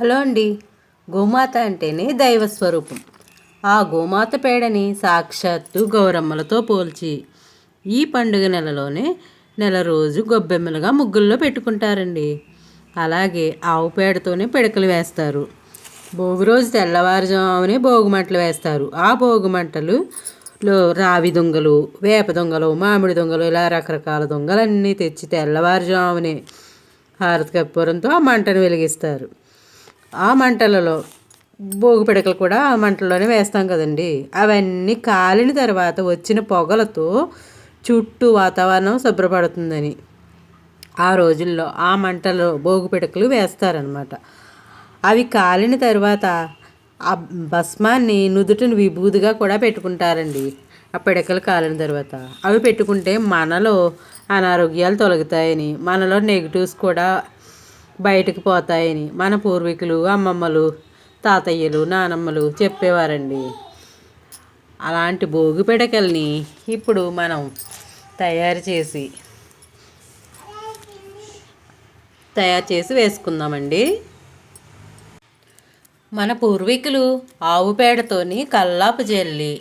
Hello అండి. గోమాత అంటేనే దైవ స్వరూపం. ఆ గోమాత పేడని సాక్షాత్తు గౌరమ్మలతో పోల్చి ఈ పండుగ నెలలోనే నెల రోజు గొబ్బెమ్మలుగా ముగ్గుల్లో పెట్టుకుంటారండి. అలాగే ఆవు పేడతోనే పిడకలు వేస్తారు. భోగి రోజు తెల్లవారుజామునే భోగిమంటలు వేస్తారు. ఆ భోగిమంటలులో రావి దొంగలు, వేప దొంగలు, మామిడి దొంగలు ఇలా రకరకాల దొంగలన్నీ తెచ్చి తెల్లవారుజామునే హారతి కర్పూరంతో ఆ మంటను వెలిగిస్తారు. ఆ మంటలలో భోగి పిడకలు కూడా ఆ మంటల్లోనే వేస్తాం కదండి. అవన్నీ కాలిన తర్వాత వచ్చిన పొగలతో చుట్టూ వాతావరణం శుభ్రపడుతుందని ఆ రోజుల్లో ఆ మంటలో భోగి పిడకలు వేస్తారనమాట. అవి కాలిన తర్వాత ఆ భస్మాన్ని నుదుటిని విభూదిగా కూడా పెట్టుకుంటారండి. ఆ పిడకలు కాలిన తర్వాత అవి పెట్టుకుంటే మనలో అనారోగ్యాలు తొలగుతాయని, మనలో నెగిటివ్స్ కూడా బయటకు పోతాయని మన పూర్వీకులు, అమ్మమ్మలు, తాతయ్యలు, నానమ్మలు చెప్పేవారండి. అలాంటి భోగి పిడకల్ని ఇప్పుడు మనం తయారు చేసి వేసుకుందామండి. మన పూర్వీకులు ఆవు పేడతోని కల్లాపు జల్లి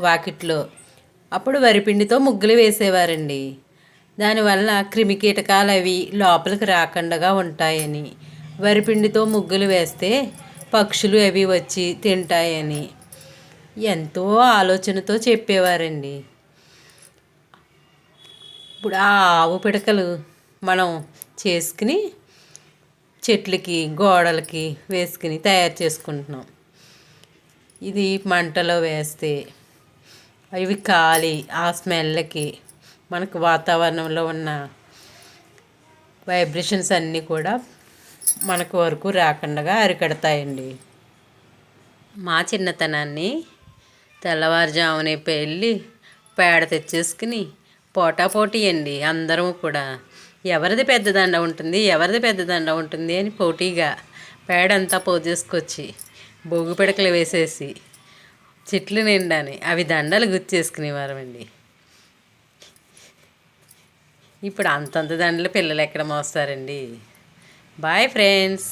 వాకిట్లో అప్పుడు వరిపిండితో ముగ్గులు వేసేవారండి. దానివల్ల క్రిమికీటకాలు అవి లోపలికి రాకుండా ఉంటాయని, వరిపిండితో ముగ్గులు వేస్తే పక్షులు అవి వచ్చి తింటాయని ఎంతో ఆలోచనతో చెప్పేవారండి. ఇప్పుడు ఆ ఆవు పిడకలు మనం చేసుకుని చెట్లకి, గోడలకి వేసుకుని తయారు చేసుకుంటున్నాం. ఇది మంటలో వేస్తే అవి కాలి ఆ స్మెల్కి మనకు వాతావరణంలో ఉన్న వైబ్రేషన్స్ అన్నీ కూడా మనకు వరకు రాకుండా అరికడతాయండి. మా చిన్నతనాన్ని తెల్లవారుజామునే వెళ్ళి పేడ తెచ్చేసుకుని పోటాపోటీ అండి. అందరం కూడా ఎవరిది పెద్ద దండ ఉంటుంది అని పోటీగా పేడంతా పోజేసుకొచ్చి భోగి పిడకలు వేసేసి చెట్లు నిండాని అవి దండలు గుచ్చేసుకునేవారమండి. ఇప్పుడు అంతంత దండలు పిల్లలు ఎక్కడ మోస్తారండి. Bye friends.